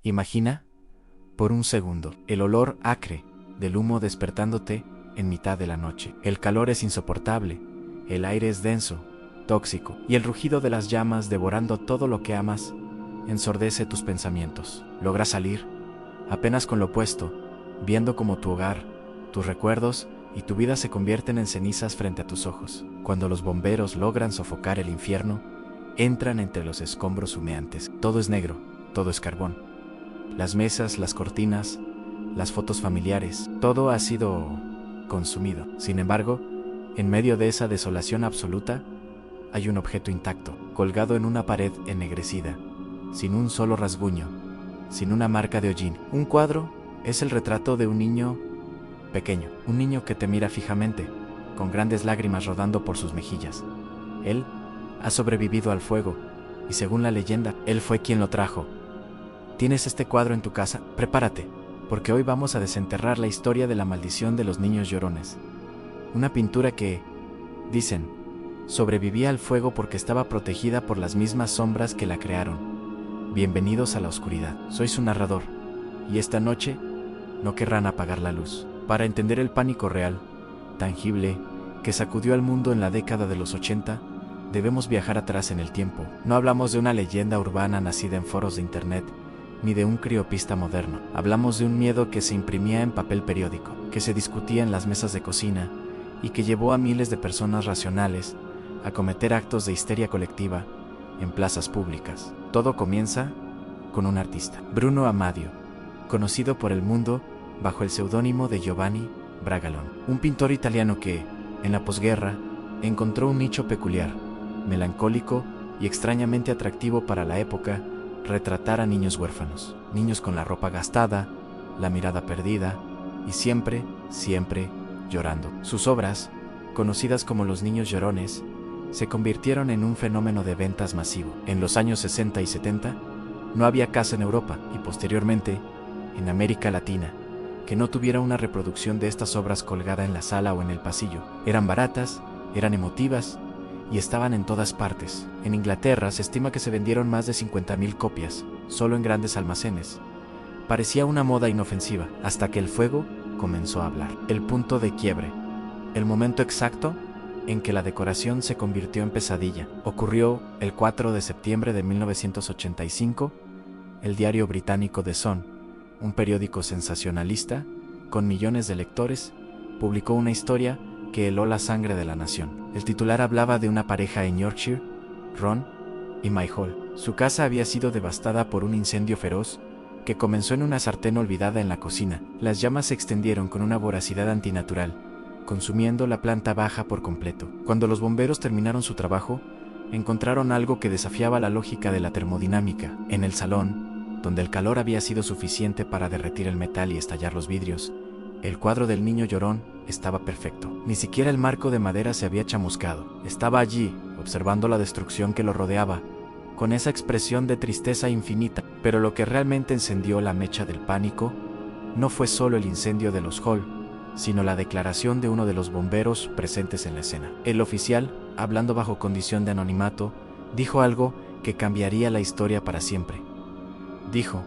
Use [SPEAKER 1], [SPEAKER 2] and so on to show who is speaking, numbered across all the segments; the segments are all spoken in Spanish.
[SPEAKER 1] Imagina, por un segundo, el olor acre del humo despertándote en mitad de la noche. El calor es insoportable, el aire es denso, tóxico, y el rugido de las llamas devorando todo lo que amas ensordece tus pensamientos. Logras salir, apenas con lo puesto, viendo como tu hogar, tus recuerdos y tu vida se convierten en cenizas frente a tus ojos. Cuando los bomberos logran sofocar el infierno, entran entre los escombros humeantes. Todo es negro, todo es carbón. Las mesas, las cortinas, las fotos familiares, todo ha sido consumido. Sin embargo, en medio de esa desolación absoluta, hay un objeto intacto, colgado en una pared ennegrecida, sin un solo rasguño, sin una marca de hollín. Un cuadro es el retrato de un niño pequeño, un niño que te mira fijamente, con grandes lágrimas rodando por sus mejillas. Él ha sobrevivido al fuego, y según la leyenda, él fue quien lo trajo. ¿Tienes este cuadro en tu casa? Prepárate, porque hoy vamos a desenterrar la historia de la maldición de los niños llorones. Una pintura que, dicen, sobrevivía al fuego porque estaba protegida por las mismas sombras que la crearon. Bienvenidos a la oscuridad. Soy su narrador, y esta noche no querrán apagar la luz. Para entender el pánico real, tangible, que sacudió al mundo en la década de los 80, debemos viajar atrás en el tiempo. No hablamos de una leyenda urbana nacida en foros de internet, ni de un criopista moderno. Hablamos de un miedo que se imprimía en papel periódico, que se discutía en las mesas de cocina y que llevó a miles de personas racionales a cometer actos de histeria colectiva en plazas públicas. Todo comienza con un artista, Bruno Amadio, conocido por el mundo bajo el seudónimo de Giovanni Bragalón, un pintor italiano que, en la posguerra, encontró un nicho peculiar, melancólico y extrañamente atractivo para la época: retratar a niños huérfanos, niños con la ropa gastada, la mirada perdida y siempre, siempre llorando. Sus obras, conocidas como Los Niños Llorones, se convirtieron en un fenómeno de ventas masivo. En los años 60 y 70, no había casa en Europa y posteriormente en América Latina que no tuviera una reproducción de estas obras colgada en la sala o en el pasillo. Eran baratas, eran emotivas y estaban en todas partes. En Inglaterra se estima que se vendieron más de 50.000 copias, solo en grandes almacenes. Parecía una moda inofensiva, hasta que el fuego comenzó a hablar. El punto de quiebre, el momento exacto en que la decoración se convirtió en pesadilla, ocurrió el 4 de septiembre de 1985. El diario británico The Sun, un periódico sensacionalista con millones de lectores, publicó una historia que heló la sangre de la nación. El titular hablaba de una pareja en Yorkshire, Ron y Mike Hall. Su casa había sido devastada por un incendio feroz que comenzó en una sartén olvidada en la cocina. Las llamas se extendieron con una voracidad antinatural, consumiendo la planta baja por completo. Cuando los bomberos terminaron su trabajo, encontraron algo que desafiaba la lógica de la termodinámica. En el salón, donde el calor había sido suficiente para derretir el metal y estallar los vidrios, el cuadro del niño llorón estaba perfecto. Ni siquiera el marco de madera se había chamuscado. Estaba allí, observando la destrucción que lo rodeaba, con esa expresión de tristeza infinita. Pero lo que realmente encendió la mecha del pánico no fue solo el incendio de los Hall, sino la declaración de uno de los bomberos presentes en la escena. El oficial, hablando bajo condición de anonimato, dijo algo que cambiaría la historia para siempre. Dijo: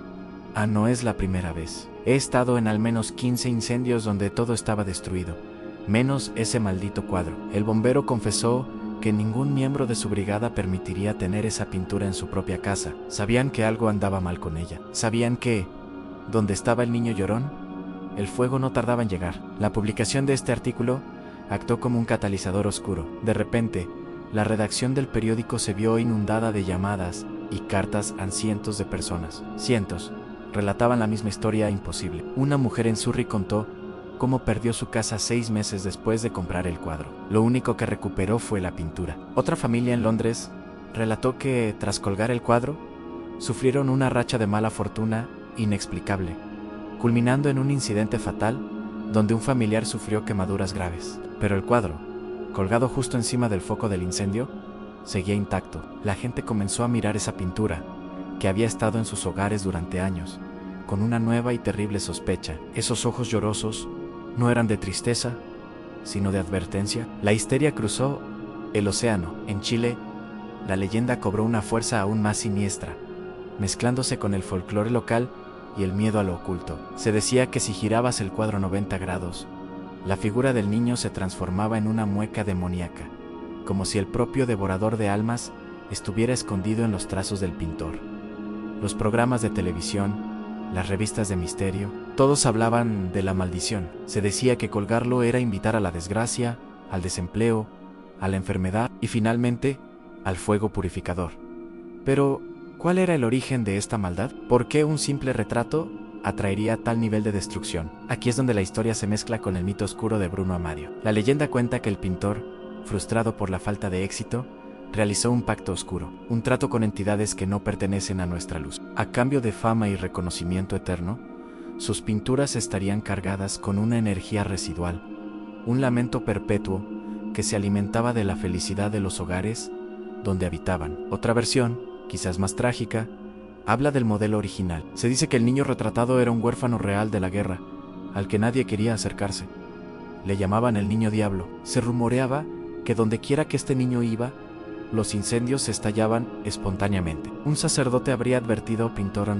[SPEAKER 1] no es la primera vez. He estado en al menos 15 incendios donde todo estaba destruido, menos ese maldito cuadro. El bombero confesó que ningún miembro de su brigada permitiría tener esa pintura en su propia casa. Sabían que algo andaba mal con ella. Sabían que, donde estaba el niño llorón, el fuego no tardaba en llegar. La publicación de este artículo actuó como un catalizador oscuro. De repente, la redacción del periódico se vio inundada de llamadas y cartas a cientos de personas. Cientos relataban la misma historia imposible. Una mujer en Surrey contó cómo perdió su casa 6 meses después de comprar el cuadro. Lo único que recuperó fue la pintura. Otra familia en Londres relató que, tras colgar el cuadro, sufrieron una racha de mala fortuna inexplicable, culminando en un incidente fatal donde un familiar sufrió quemaduras graves. Pero el cuadro, colgado justo encima del foco del incendio, seguía intacto. La gente comenzó a mirar esa pintura, que había estado en sus hogares durante años, con una nueva y terrible sospecha. Esos ojos llorosos no eran de tristeza, sino de advertencia. La histeria cruzó el océano. En Chile, la leyenda cobró una fuerza aún más siniestra, mezclándose con el folclore local y el miedo a lo oculto. Se decía que si girabas el cuadro 90 grados, la figura del niño se transformaba en una mueca demoníaca, como si el propio devorador de almas estuviera escondido en los trazos del pintor. Los programas de televisión, las revistas de misterio, todos hablaban de la maldición. Se decía que colgarlo era invitar a la desgracia, al desempleo, a la enfermedad y finalmente al fuego purificador. Pero, ¿cuál era el origen de esta maldad? ¿Por qué un simple retrato atraería tal nivel de destrucción? Aquí es donde la historia se mezcla con el mito oscuro de Bruno Amadio. La leyenda cuenta que el pintor, frustrado por la falta de éxito, realizó un pacto oscuro, un trato con entidades que no pertenecen a nuestra luz. A cambio de fama y reconocimiento eterno, sus pinturas estarían cargadas con una energía residual, un lamento perpetuo que se alimentaba de la felicidad de los hogares donde habitaban. Otra versión, quizás más trágica, habla del modelo original. Se dice que el niño retratado era un huérfano real de la guerra, al que nadie quería acercarse. Le llamaban el niño diablo. Se rumoreaba que donde quiera que este niño iba, los incendios se estallaban espontáneamente. Un sacerdote habría advertido al pintor: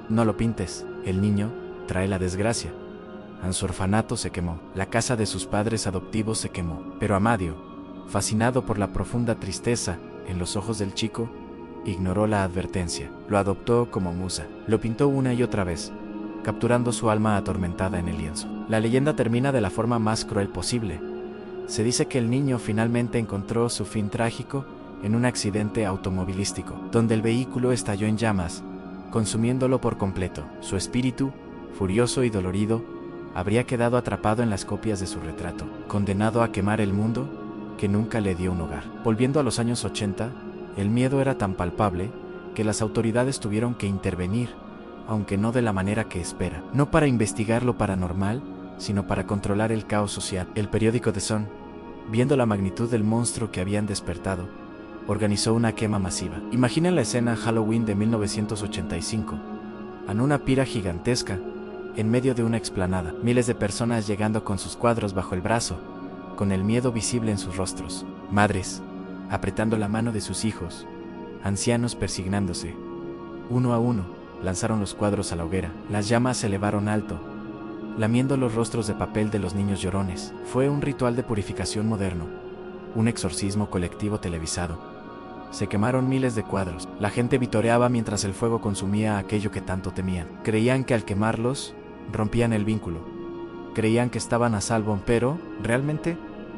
[SPEAKER 1] no lo pintes, el niño trae la desgracia. Su orfanato se quemó, la casa de sus padres adoptivos se quemó. Pero Amadio, fascinado por la profunda tristeza en los ojos del chico, ignoró la advertencia. Lo adoptó como musa. Lo pintó una y otra vez, capturando su alma atormentada en el lienzo. La leyenda termina de la forma más cruel posible. Se dice que el niño finalmente encontró su fin trágico en un accidente automovilístico, donde el vehículo estalló en llamas, consumiéndolo por completo. Su espíritu, furioso y dolorido, habría quedado atrapado en las copias de su retrato, condenado a quemar el mundo que nunca le dio un hogar. Volviendo a los años 80, el miedo era tan palpable que las autoridades tuvieron que intervenir, aunque no de la manera que espera. No para investigar lo paranormal, sino para controlar el caos social. El periódico The Sun, viendo la magnitud del monstruo que habían despertado, organizó una quema masiva. Imaginen la escena Halloween de 1985, en una pira gigantesca, en medio de una explanada, miles de personas llegando con sus cuadros bajo el brazo, con el miedo visible en sus rostros, madres apretando la mano de sus hijos, ancianos persignándose. Uno a uno, lanzaron los cuadros a la hoguera. Las llamas se elevaron alto, lamiendo los rostros de papel de los niños llorones. Fue un ritual de purificación moderno, un exorcismo colectivo televisado. Se quemaron miles de cuadros. La gente vitoreaba mientras el fuego consumía aquello que tanto temían. Creían que al quemarlos, rompían el vínculo. Creían que estaban a salvo, pero, ¿realmente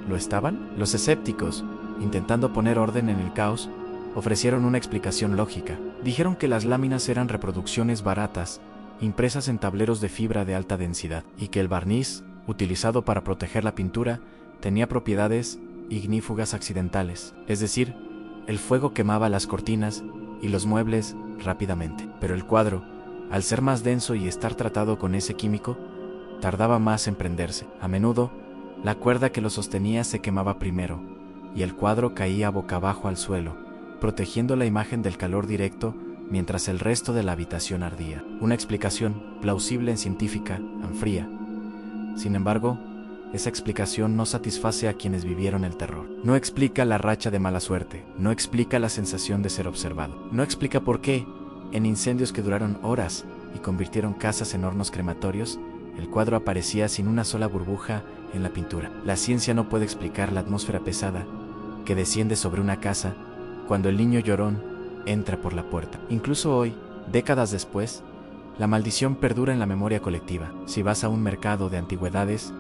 [SPEAKER 1] lo estaban? Los escépticos, intentando poner orden en el caos, ofrecieron una explicación lógica. Dijeron que las láminas eran reproducciones baratas, impresas en tableros de fibra de alta densidad, y que el barniz, utilizado para proteger la pintura, tenía propiedades ignífugas accidentales, es decir, el fuego quemaba las cortinas y los muebles rápidamente. Pero el cuadro, al ser más denso y estar tratado con ese químico, tardaba más en prenderse. A menudo, la cuerda que lo sostenía se quemaba primero, y el cuadro caía boca abajo al suelo, protegiendo la imagen del calor directo mientras el resto de la habitación ardía. Una explicación plausible en científica, fría. Sin embargo, esa explicación no satisface a quienes vivieron el terror. No explica la racha de mala suerte, no explica la sensación de ser observado, no explica por qué, en incendios que duraron horas y convirtieron casas en hornos crematorios, el cuadro aparecía sin una sola burbuja en la pintura. La ciencia no puede explicar la atmósfera pesada que desciende sobre una casa cuando el niño llorón entra por la puerta. Incluso hoy, décadas después, la maldición perdura en la memoria colectiva. Si vas a un mercado de antigüedades,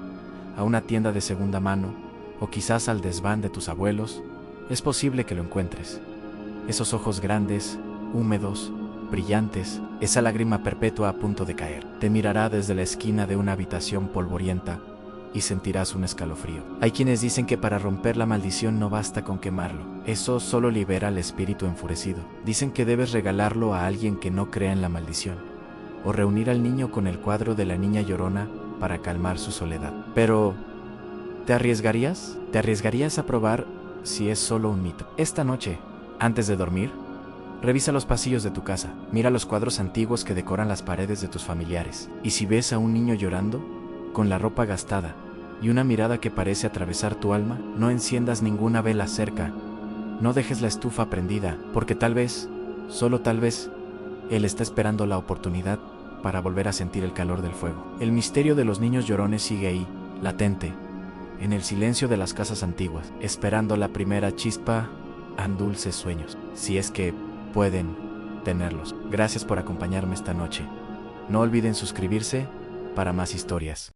[SPEAKER 1] a una tienda de segunda mano, o quizás al desván de tus abuelos, es posible que lo encuentres. Esos ojos grandes, húmedos, brillantes, esa lágrima perpetua a punto de caer. Te mirará desde la esquina de una habitación polvorienta y sentirás un escalofrío. Hay quienes dicen que para romper la maldición no basta con quemarlo. Eso solo libera al espíritu enfurecido. Dicen que debes regalarlo a alguien que no crea en la maldición, o reunir al niño con el cuadro de la niña llorona para calmar su soledad. Pero, ¿te arriesgarías? ¿Te arriesgarías a probar si es solo un mito? Esta noche, antes de dormir, revisa los pasillos de tu casa. Mira los cuadros antiguos que decoran las paredes de tus familiares. Y si ves a un niño llorando, con la ropa gastada y una mirada que parece atravesar tu alma, no enciendas ninguna vela cerca. No dejes la estufa prendida, porque tal vez, solo tal vez, él está esperando la oportunidad para volver a sentir el calor del fuego. El misterio de los niños llorones sigue ahí, latente, en el silencio de las casas antiguas, esperando la primera chispa a dulces sueños, si es que pueden tenerlos. Gracias por acompañarme esta noche. No olviden suscribirse para más historias.